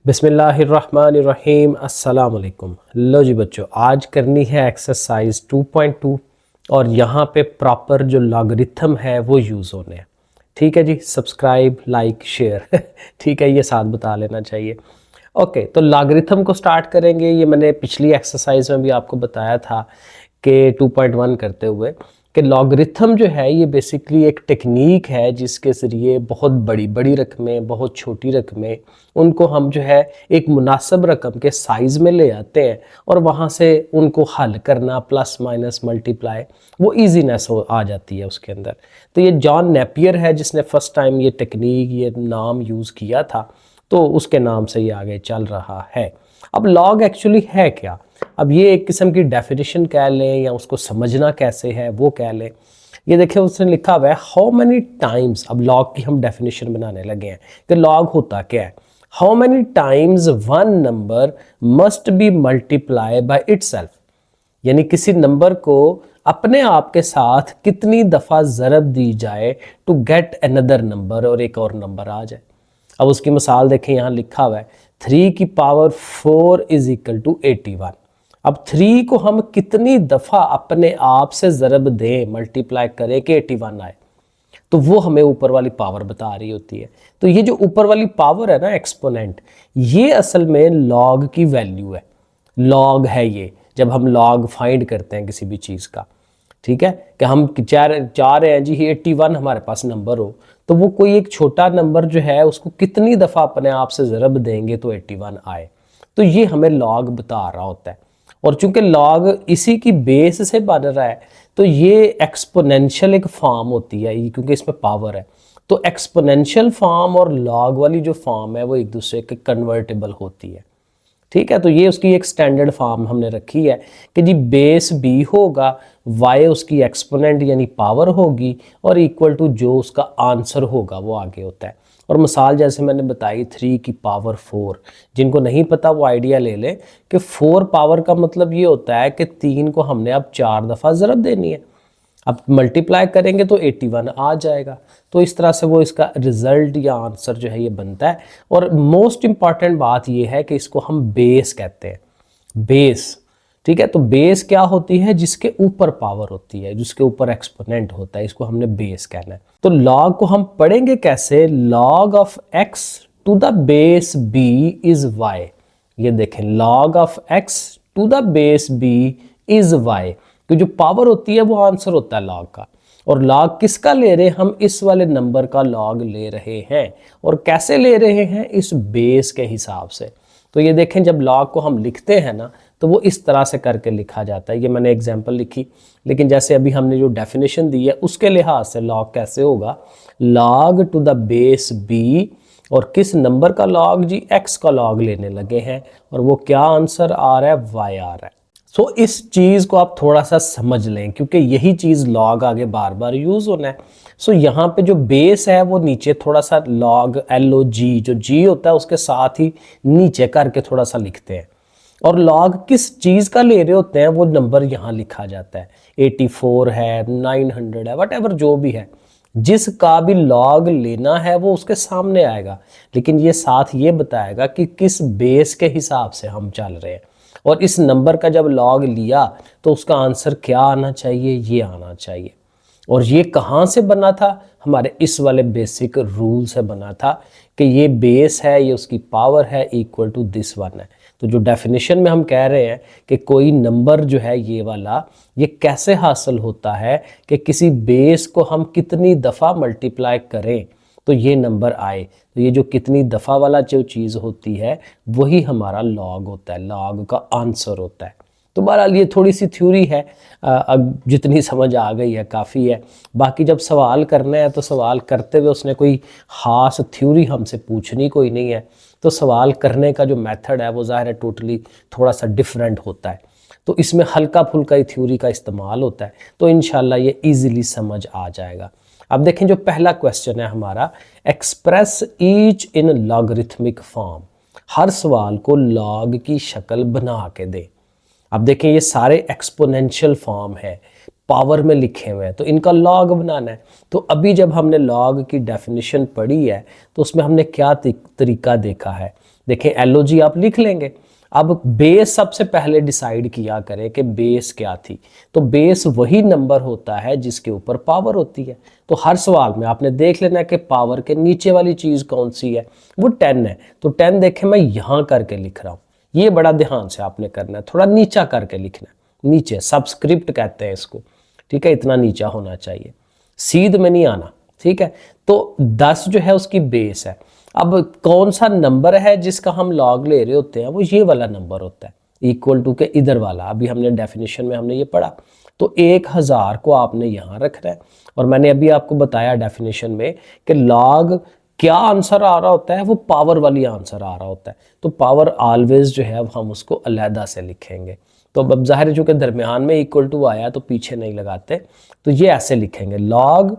बिस्मिल्लाहिर्रहमानिर्रहीम अस्सलाम वालेकुम। लो जी बच्चों, आज करनी है एक्सरसाइज 2.2 और यहाँ पे प्रॉपर जो लॉगरिथम है वो यूज़ होने हैं। ठीक है जी, सब्सक्राइब लाइक शेयर ठीक है, ये साथ बता लेना चाहिए। ओके, तो लॉगरिथम को स्टार्ट करेंगे। ये मैंने पिछली एक्सरसाइज में भी आपको बताया था कि 2.1 करते हुए कि लॉगरिथम जो है ये बेसिकली एक टेक्निक है जिसके ज़रिए बहुत बड़ी बड़ी रकमें, बहुत छोटी रकमें, उनको हम जो है एक मुनासिब रकम के साइज़ में ले आते हैं और वहाँ से उनको हल करना, प्लस माइनस मल्टीप्लाई, वो ईजीनेस हो आ जाती है उसके अंदर। तो ये जॉन नेपियर है जिसने फ़र्स्ट टाइम ये टेक्निक, ये नाम यूज़ किया था, तो उसके नाम से ये आगे चल रहा है। अब लॉग एक्चुअली है क्या? अब ये एक किस्म की डेफिनेशन कह लें या उसको समझना कैसे है वो कह लें। ये देखिए उसने लिखा हुआ है हाउ मैनी टाइम्स। अब लॉग की हम डेफिनेशन बनाने लगे हैं कि लॉग होता क्या है। How many times one number must be multiply by itself, यानी किसी नंबर को अपने आप के साथ कितनी दफ़ा ज़रब दी जाए टू गेट अनदर नंबर, और एक और नंबर आ जाए। अब उसकी मिसाल देखें, यहाँ लिखा हुआ है 3 की पावर 4 इज इक्वल टू 81। अब 3 को हम कितनी दफ़ा अपने आप से ज़रब दें, मल्टीप्लाई करें कि 81 आए, तो वो हमें ऊपर वाली पावर बता रही होती है। तो ये जो ऊपर वाली पावर है ना, एक्सपोनेंट, ये असल में लॉग की वैल्यू है। लॉग है ये, जब हम लॉग फाइंड करते हैं किसी भी चीज़ का, ठीक है, कि हम चाह रहे हैं जी 81 हमारे पास नंबर हो, तो वो कोई एक छोटा नंबर जो है उसको कितनी दफ़ा अपने आप से ज़रब देंगे तो 81 आए, तो ये हमें लॉग बता रहा होता है। और चूंकि लॉग इसी की बेस से बन रहा है, तो ये एक्सपोनेंशियल एक फॉर्म होती है ये, क्योंकि इसमें पावर है। तो एक्सपोनेंशियल फॉर्म और लॉग वाली जो फॉर्म है वो एक दूसरे के कन्वर्टेबल होती है। ठीक है, तो ये उसकी एक स्टैंडर्ड फॉर्म हमने रखी है कि जी बेस बी होगा, वाई उसकी एक्सपोनेंट यानी पावर होगी, और इक्वल टू जो उसका आंसर होगा वो आगे होता है। और मिसाल जैसे मैंने बताई 3 की पावर 4, जिनको नहीं पता वो आइडिया ले लें कि 4 पावर का मतलब ये होता है कि 3 को हमने अब 4 दफ़ा ज़रब देनी है। अब मल्टीप्लाई करेंगे तो 81 आ जाएगा। तो इस तरह से वो इसका रिजल्ट या आंसर जो है ये बनता है। और मोस्ट इंपॉर्टेंट बात ये है कि इसको हम बेस कहते हैं, बेस। ठीक है, तो बेस क्या होती है? जिसके ऊपर पावर होती है, जिसके ऊपर एक्सपोनेंट होता है, इसको हमने बेस कहना है। तो लॉग को हम पढ़ेंगे कैसे? Log of X to the base B is Y. ये देखें, log of X to the base B is Y, कि जो पावर होती है वो आंसर होता है लॉग का। और लॉग किसका ले रहे हैं? हम इस वाले नंबर का लॉग ले रहे हैं। और कैसे ले रहे हैं? इस बेस के हिसाब से। तो ये देखें, जब लॉग को हम लिखते हैं ना, तो वो इस तरह से करके लिखा जाता है। ये मैंने एग्जांपल लिखी, लेकिन जैसे अभी हमने जो डेफिनेशन दी है उसके लिहाज से लॉग कैसे होगा? Log to the base B, और किस नंबर का लॉग? जी एक्स का लॉग लेने लगे हैं, और वो क्या आंसर आ रहा है? वाई आ रहा है। सो इस चीज़ को आप थोड़ा सा समझ लें, क्योंकि यही चीज़ लॉग आगे बार बार यूज़ होना है। सो यहाँ पे जो बेस है वो नीचे थोड़ा सा लॉग LOG, जो G होता है उसके साथ ही नीचे करके थोड़ा सा लिखते हैं। और लॉग किस चीज़ का ले रहे होते हैं वो नंबर यहाँ लिखा जाता है। 84 है, 900 है, वट जो भी है, जिसका भी लॉग लेना है वो उसके सामने आएगा। लेकिन ये साथ ये बताएगा कि किस बेस के हिसाब से हम चल रहे हैं। और इस नंबर का जब लॉग लिया तो उसका आंसर क्या आना चाहिए? ये आना चाहिए। और ये कहाँ से बना था? हमारे इस वाले बेसिक रूल से बना था कि ये बेस है, ये उसकी पावर है, इक्वल टू दिस वन है। तो जो डेफिनेशन में हम कह रहे हैं कि कोई नंबर जो है ये वाला, ये कैसे हासिल होता है कि किसी बेस को हम कितनी दफ़ा मल्टीप्लाई करें तो ये नंबर आए। तो ये जो कितनी दफ़ा वाला जो चीज़ होती है वही हमारा लॉग होता है, लॉग का आंसर होता है। तो बहरहाल ये थोड़ी सी थ्योरी है, अब जितनी समझ आ गई है काफ़ी है। बाकी जब सवाल करना है तो सवाल करते हुए उसने कोई ख़ास थ्योरी हमसे पूछनी कोई नहीं है, तो सवाल करने का जो मेथड है वो ज़ाहिर है टोटली थोड़ा सा डिफरेंट होता है। तो इसमें हल्का फुल्का ही थ्योरी का इस्तेमाल होता है, तो इंशाल्लाह ये ईज़िली समझ आ जाएगा। अब देखें, जो पहला क्वेश्चन है हमारा, express each in logarithmic form. हर सवाल को लॉग की शक्ल बना के दें। अब देखें, ये सारे एक्सपोनेंशियल फॉर्म है, पावर में लिखे हुए हैं, तो इनका लॉग बनाना है। तो अभी जब हमने लॉग की डेफिनेशन पढ़ी है तो उसमें हमने क्या तरीका देखा है? देखें LOG आप लिख लेंगे। अब बेस सबसे पहले डिसाइड किया करें कि बेस क्या थी। तो बेस वही नंबर होता है जिसके ऊपर पावर होती है। तो हर सवाल में आपने देख लेना है कि पावर के नीचे वाली चीज़ कौन सी है, वो 10 है। तो 10 देखें मैं यहाँ करके लिख रहा हूँ, ये बड़ा ध्यान से आपने करना है, थोड़ा नीचा करके लिखना है, नीचे सबस्क्रिप्ट कहते हैं इसको, ठीक है, इतना नीचा होना चाहिए, सीध में नहीं आना, ठीक है। तो 10 जो है उसकी बेस है। अब कौन सा नंबर है जिसका हम लॉग ले रहे होते हैं, वो ये वाला नंबर होता है, इक्वल टू के इधर वाला। अभी हमने डेफिनेशन में हमने ये पढ़ा। तो 1000 को आपने यहाँ रखना है। और मैंने अभी आपको बताया डेफिनेशन में कि लॉग क्या आंसर आ रहा होता है, वो पावर वाली आंसर आ रहा होता है। तो पावर ऑलवेज जो है हम उसको अलहदा से लिखेंगे। तो अब जाहिर है जो कि दरमियान में इक्वल टू आया तो पीछे नहीं लगाते, तो ये ऐसे लिखेंगे, log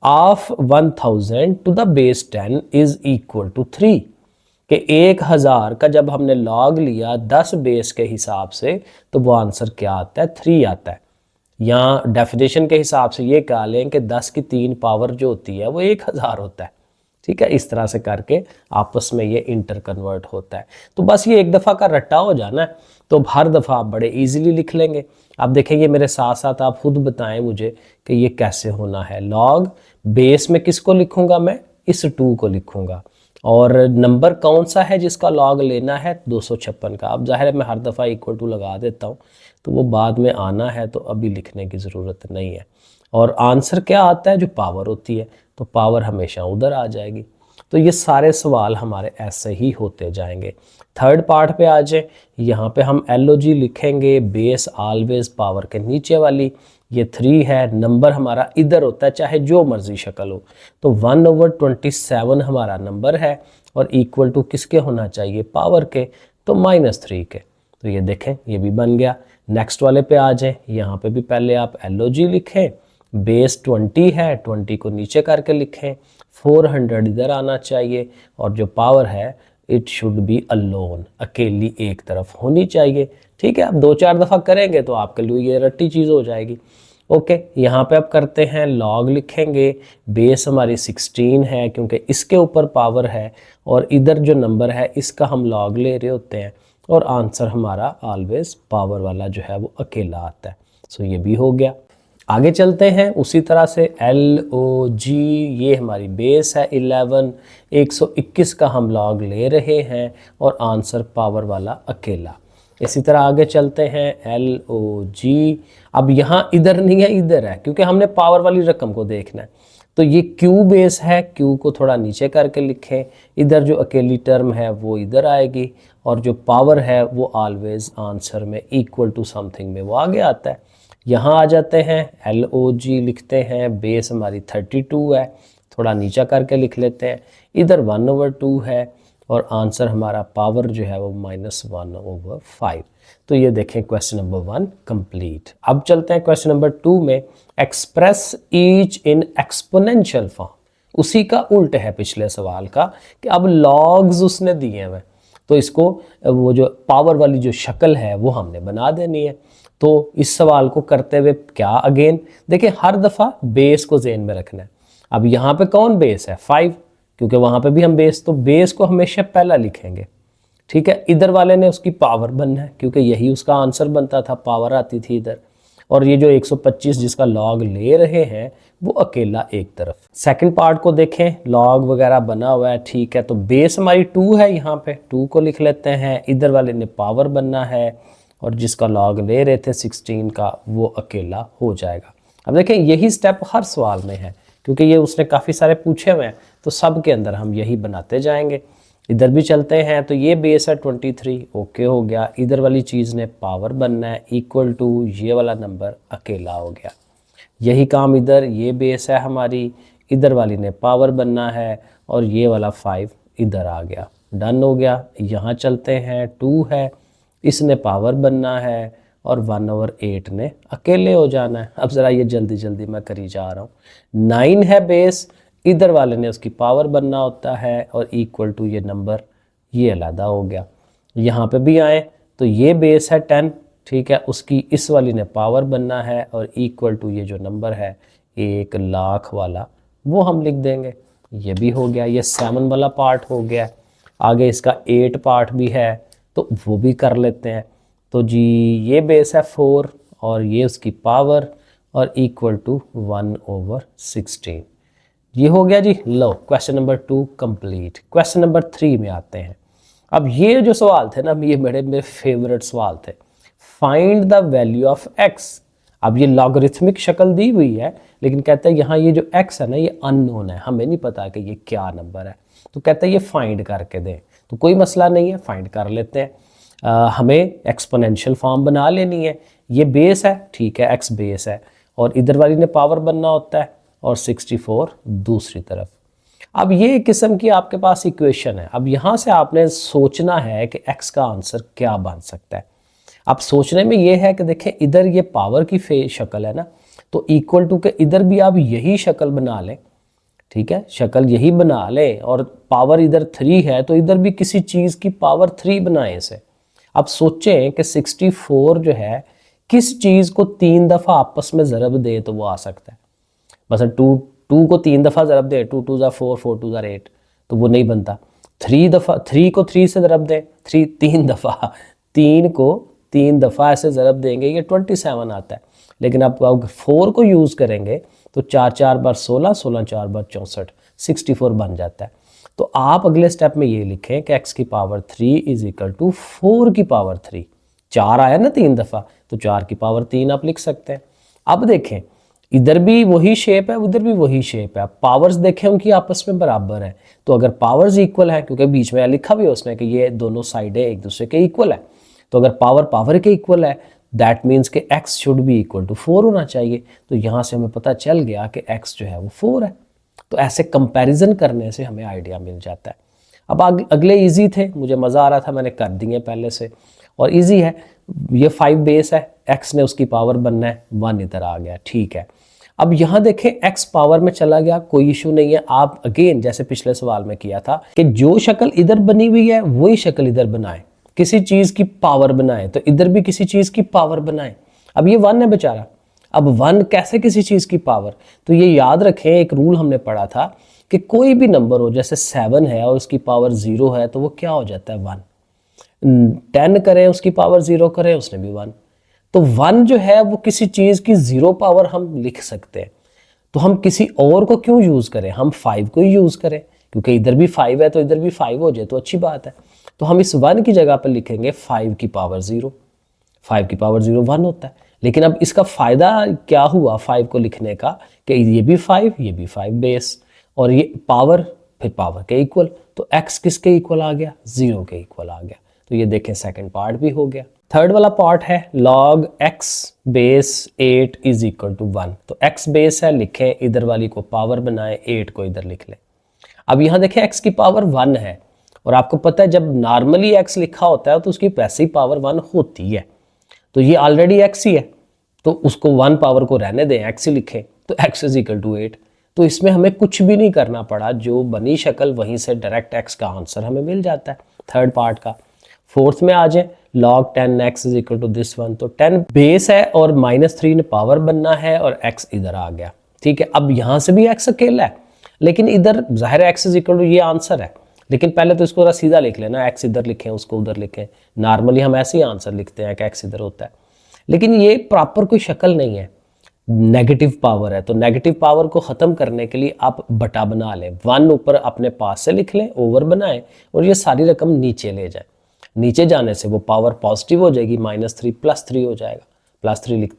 of 1000 to the base 10 is equal to 3। कि 1000 का जब हमने लॉग लिया 10 बेस के हिसाब से तो वो आंसर क्या आता है, 3 आता है। यहाँ डेफिनेशन के हिसाब से ये कह लें कि 10 की 3 पावर जो होती है वो 1000 होता है, ठीक है। इस तरह से करके आपस में ये इंटर कन्वर्ट होता है। तो बस ये एक दफ़ा का रट्टा हो जाना है, तो हर दफ़ा आप बड़े इजीली लिख लेंगे। आप देखेंगे मेरे साथ साथ, आप खुद बताएं मुझे कि ये कैसे होना है। लॉग बेस में किसको लिखूंगा मैं, इस 2 को लिखूंगा, और नंबर कौन सा है जिसका लॉग लेना है, 256 का। अब जाहिर है मैं हर दफ़ा इक्वल टू लगा देता हूँ, तो वो बाद में आना है, तो अभी लिखने की ज़रूरत नहीं है। और आंसर क्या आता है, जो पावर होती है, तो पावर हमेशा उधर आ जाएगी। तो ये सारे सवाल हमारे ऐसे ही होते जाएंगे। थर्ड पार्ट पे आ जाए, यहाँ पे हम LOG लिखेंगे, बेस ऑलवेज पावर के नीचे वाली, ये 3 है, नंबर हमारा इधर होता है चाहे जो मर्जी शक्ल हो। तो 1/27 हमारा नंबर है, और इक्वल टू किसके होना चाहिए, पावर के, तो -3 के। तो ये देखें ये भी बन गया। नेक्स्ट वाले पे आ जाए, यहाँ पे भी पहले आप LOG लिखें, बेस 20 है, 20 को नीचे करके लिखें, 400 इधर आना चाहिए, और जो पावर है इट शुड बी अलोन, अकेली एक तरफ होनी चाहिए, ठीक है। अब 2-4 दफ़ा करेंगे तो आपके लिए ये रट्टी चीज़ हो जाएगी। ओके, यहाँ पे अब करते हैं, लॉग लिखेंगे, बेस हमारी 16 है क्योंकि इसके ऊपर पावर है, और इधर जो नंबर है इसका हम लॉग ले रहे होते हैं, और आंसर हमारा ऑलवेज पावर वाला जो है वो अकेला आता है। सो ये भी हो गया। आगे चलते हैं उसी तरह से, LOG ये हमारी बेस है 11, 121 का हम लॉग ले रहे हैं, और आंसर पावर वाला अकेला। इसी तरह आगे चलते हैं, LOG, अब यहाँ इधर नहीं है, इधर है, क्योंकि हमने पावर वाली रकम को देखना है। तो ये Q बेस है, Q को थोड़ा नीचे करके लिखें, इधर जो अकेली टर्म है वो इधर आएगी, और जो पावर है वो ऑलवेज आंसर में इक्वल टू समथिंग में वो आगे आता है। यहाँ आ जाते हैं, LOG लिखते हैं, बेस हमारी 32 है, थोड़ा नीचा करके लिख लेते हैं, इधर 1/2 है, और आंसर हमारा पावर जो है वो -1/5। तो ये देखें क्वेश्चन नंबर 1 कंप्लीट। अब चलते हैं क्वेश्चन नंबर 2 में, express each in exponential form. उसी का उल्ट है पिछले सवाल का, कि अब लॉग्स उसने दिए हुए, तो इसको वो जो पावर वाली जो शक्ल है वो हमने बना देनी है। तो इस सवाल को करते हुए क्या, अगेन देखिए हर दफ़ा बेस को ज़हन में रखना है। अब यहाँ पे कौन बेस है, 5, क्योंकि वहाँ पे भी हम बेस, तो बेस को हमेशा पहला लिखेंगे, ठीक है। इधर वाले ने उसकी पावर बनना है, क्योंकि यही उसका आंसर बनता था, पावर आती थी इधर। और ये जो 125 जिसका लॉग ले रहे हैं वो अकेला एक तरफ। सेकंड पार्ट को देखें, लॉग वगैरह बना हुआ है, ठीक है। तो बेस हमारी 2 है, यहाँ पे 2 को लिख लेते हैं, इधर वाले ने पावर बनना है, और जिसका लॉग ले रहे थे 16 का वो अकेला हो जाएगा। अब देखें यही स्टेप हर सवाल में है, क्योंकि ये उसने काफ़ी सारे पूछे हुए हैं, तो सब के अंदर हम यही बनाते जाएंगे। इधर भी चलते हैं, तो ये बेस है 23, ओके हो गया। इधर वाली चीज़ ने पावर बनना है, इक्वल टू ये वाला नंबर अकेला हो गया। यही काम इधर, ये बेस है हमारी, इधर वाली ने पावर बनना है, और ये वाला 5 इधर आ गया, डन हो गया। यहाँ चलते हैं, 2 है, इसने पावर बनना है, और 1/8 ने अकेले हो जाना है। अब ज़रा ये जल्दी जल्दी मैं करी जा रहा हूँ। 9 है बेस, इधर वाले ने उसकी पावर बनना होता है, और इक्वल टू ये नंबर ये अलहदा हो गया। यहाँ पे भी आए तो ये बेस है 10, ठीक है, उसकी इस वाली ने पावर बनना है, और इक्वल टू ये जो नंबर है 1,00,000 वाला वो हम लिख देंगे। ये भी हो गया, ये 7 वाला पार्ट हो गया। आगे इसका 8 पार्ट भी है तो वो भी कर लेते हैं। तो जी ये बेस है 4 और ये उसकी पावर और इक्वल टू 1/16। ये हो गया जी। लो question number 2 complete. Question number 3 में आते हैं। अब ये जो सवाल थे ना, ये मेरे फेवरेट सवाल थे। Find the value of x। अब ये लॉगरिथमिक शक्ल दी हुई है, लेकिन कहता है यहाँ ये जो x है ना ये अननोन है, हमें नहीं पता कि ये क्या नंबर है। तो कहता है ये फाइंड करके दें। तो कोई मसला नहीं है, फाइंड कर लेते हैं। हमें एक्सपोनेंशियल फॉर्म बना लेनी है। ये बेस है, ठीक है, x बेस है और इधर वाली ने पावर बनना होता है और 64 दूसरी तरफ। अब ये एक किस्म की आपके पास इक्वेशन है। अब यहाँ से आपने सोचना है कि x का आंसर क्या बन सकता है। अब सोचने में ये है कि देखें इधर ये पावर की शक्ल है ना, तो इक्वल टू के इधर भी आप यही शक्ल बना लें, ठीक है, शक्ल यही बना लें और पावर इधर 3 है तो इधर भी किसी चीज़ की पावर 3 बनाएं इसे। अब सोचें कि 64 जो है किस चीज़ को 3 दफ़ा आपस में ज़रब दे तो वो आ सकता है। मतलब 2 को 3 दफ़ा ज़रब दे, 2 2 4, 4 2 8, तो वो नहीं बनता। 3 को 3 से ज़रब दें, 3 दफ़ा, 3 को 3 दफ़ा ऐसे ज़रब देंगे, ये 27 आता है। लेकिन आप 4 को यूज़ करेंगे तो 4 4 बार 16, 16 4 बार 64, 64 बन जाता है। तो आप अगले स्टेप में ये लिखें कि x की पावर 3 इज इक्वल टू 4 की पावर 3। 4 आया ना 3 दफ़ा, तो 4 की पावर 3 आप लिख सकते हैं। अब देखें इधर भी वही शेप है, उधर भी वही शेप है। पावर्स देखें उनकी आपस में बराबर है, तो अगर पावर्स इक्वल है, क्योंकि बीच में लिखा भी है उसने कि ये दोनों साइडें एक दूसरे के इक्वल है, तो अगर पावर पावर के इक्वल है दैट मीन्स कि x should be equal to 4 होना चाहिए। तो यहाँ से हमें पता चल गया कि x जो है वो 4 है। तो ऐसे कंपैरिजन करने से हमें आइडिया मिल जाता है। अब अगले इजी थे, मुझे मज़ा आ रहा था, मैंने कर दिए पहले से और इजी है। ये 5 बेस है, x ने उसकी पावर बनना है, 1 इधर आ गया, ठीक है। अब यहाँ देखें x पावर में चला गया, कोई इशू नहीं है। आप अगेन जैसे पिछले सवाल में किया था कि जो शक्ल इधर बनी हुई है वही शक्ल इधर बनाए, किसी चीज़ की पावर बनाए, तो इधर भी किसी चीज़ की पावर बनाए। अब ये 1 है बेचारा, अब 1 कैसे किसी चीज़ की पावर। तो ये याद रखें, एक रूल हमने पढ़ा था कि कोई भी नंबर हो, जैसे 7 है और उसकी पावर 0 है तो वो क्या हो जाता है 1। 10 करें उसकी पावर 0 करें, उसने भी 1। तो 1 जो है वो किसी चीज़ की 0 पावर हम लिख सकते हैं। तो हम किसी और को क्यों यूज़ करें, हम 5 को ही यूज़ करें, क्योंकि इधर भी 5 है तो इधर भी 5 हो जाए तो अच्छी बात है। तो हम इस 1 की जगह पर लिखेंगे 5 की पावर 0। 5 की पावर 0 1 होता है। लेकिन अब इसका फ़ायदा क्या हुआ 5 को लिखने का कि ये भी 5, ये भी 5 बेस और ये पावर, फिर पावर के इक्वल। तो x किसके इक्वल आ गया, 0 के इक्वल आ गया। तो ये देखें सेकंड पार्ट भी हो गया। थर्ड वाला पार्ट है log x base 8 is equal to 1। तो x बेस है, लिखें, इधर वाली को पावर बनाएं, 8 को इधर लिख लें। अब यहाँ देखें x की पावर 1 है और आपको पता है जब नॉर्मली x लिखा होता है तो उसकी वैसे ही पावर 1 होती है। तो ये ऑलरेडी x ही है तो उसको 1 पावर को रहने दें, x ही लिखें, तो x इज इक्वल टू 8। तो इसमें हमें कुछ भी नहीं करना पड़ा, जो बनी शक्ल वहीं से डायरेक्ट x का आंसर हमें मिल जाता है थर्ड पार्ट का। फोर्थ में आ जाए, log 10x is equal to this 1। तो 10 बेस है और -3 ने पावर बनना है और x इधर आ गया, ठीक है। अब यहाँ से भी x अकेला है, लेकिन इधर जाहिर है x इज इक्वल टू ये आंसर है, लेकिन पहले तो इसको जरा सीधा लिख लेना, x इधर लिखें उसको उधर लिखें। नॉर्मली हम ऐसे ही आंसर लिखते हैं कि x इधर होता है, लेकिन ये प्रॉपर कोई शक्ल नहीं है, नेगेटिव पावर है। तो नेगेटिव पावर को ख़त्म करने के लिए आप बटा बना लें, 1 ऊपर अपने पास से लिख लें, ओवर बनाएं और ये सारी रकम नीचे ले जाए। नीचे जाने से वो पावर पॉजिटिव हो जाएगी, -3 +3 हो जाएगा।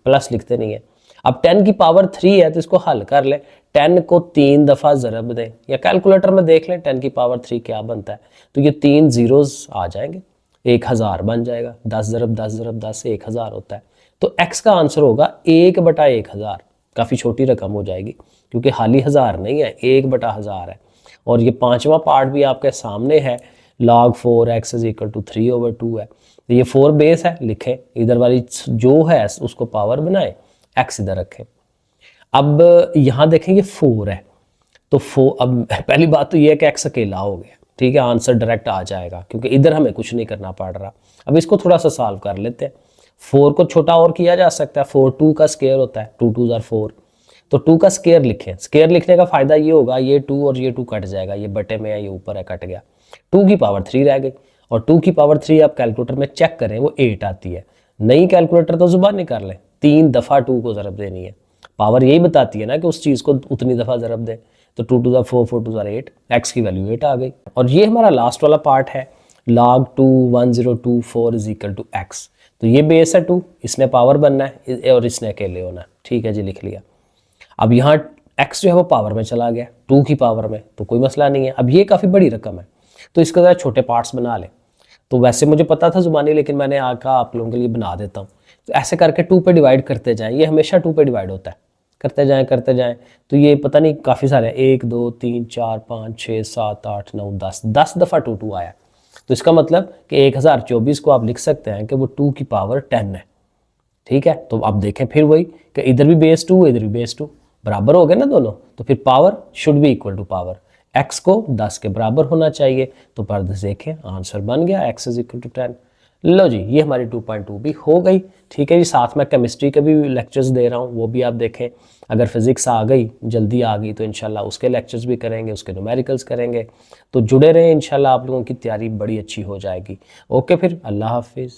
प्लस लिखते नहीं है। अब 10 की पावर 3 है तो इसको हल कर लें, 10 को 3 दफ़ा ज़रब दें या कैलकुलेटर में देख लें 10 की पावर 3 क्या बनता है। तो ये 3 ज़ीरोज़ आ जाएंगे, 1000 बन जाएगा। 10 ज़रब 10 ज़रब 10 से 1000 होता है। तो x का आंसर होगा 1/1000। काफ़ी छोटी रकम हो जाएगी क्योंकि हाली 1000 नहीं है, 1/1000 है। और ये पांचवा पार्ट भी आपके सामने है, log 4x is equal to 3/2 है। तो ये 4 बेस है, लिखें, इधर वाली जो है उसको पावर बनाएं, x इधर रखें। अब यहाँ देखें ये 4 है, तो 4, अब पहली बात तो ये है कि x अकेला हो गया, ठीक है, आंसर डायरेक्ट आ जाएगा क्योंकि इधर हमें कुछ नहीं करना पड़ रहा। अब इसको थोड़ा सा सॉल्व कर लेते हैं। 4 को छोटा और किया जा सकता है, 4 2 का स्क्वायर होता है, 2 2 4। तो 2 का स्क्वायर लिखें। स्क्वायर लिखने का फ़ायदा ये होगा, ये 2 और ये 2 कट जाएगा, ये बटे में है, ये ऊपर है, कट गया। 2 की पावर 3 रह गई, और 2 की पावर 3 आप कैलकुलेटर में चेक करें वो 8 आती है। नई कैलकुलेटर तो जुबानी कर लें, 3 दफ़ा 2 को ज़रब देनी है। पावर यही बताती है ना कि उस चीज़ को उतनी दफ़ा ज़रब दें। तो 2 to the 4, 4 to the 8, X की वैल्यू 8 आ गई। और ये हमारा लास्ट वाला पार्ट है, log 2 1024 is equal to X. तो ये बेस है 2, इसने पावर बनना है और इसने अकेले होना है। ठीक है जी, लिख लिया। अब यहाँ x जो है वो पावर में चला गया, 2 की पावर में, तो कोई मसला नहीं है। अब ये काफ़ी बड़ी रकम है, तो इसका ज़रा छोटे पार्ट्स बना लें। तो वैसे मुझे पता था ज़ुबानी, लेकिन मैंने आका आप लोगों के लिए बना देता हूँ। तो ऐसे करके 2 पे डिवाइड करते जाएं, ये हमेशा 2 पे डिवाइड होता है, करते जाएं। तो ये पता नहीं काफ़ी सारे हैं, 1 2 3 4 5 6 7 8 9 10 दफ़ा 2 2 आया। तो इसका मतलब कि 1024 को आप लिख सकते हैं कि वो 2 की पावर 10 है। ठीक है, तो आप देखें फिर वही कि इधर भी बेस 2, इधर भी बेस 2, बराबर हो गए ना दोनों। तो फिर power should be equal to power, x को 10 के बराबर होना चाहिए। तो पर देखें आंसर बन गया x इज इक्वल टू 10। लो जी, ये हमारी 2.2 भी हो गई। ठीक है जी, साथ में केमिस्ट्री के भी लेक्चर्स दे रहा हूँ, वो भी आप देखें। अगर फिजिक्स आ गई, जल्दी आ गई, तो इंशाल्लाह उसके लेक्चर्स भी करेंगे, उसके न्यूमेरिकल्स करेंगे। तो जुड़े रहें, इंशाल्लाह आप लोगों की तैयारी बड़ी अच्छी हो जाएगी। ओके, फिर अल्लाह हाफिज़।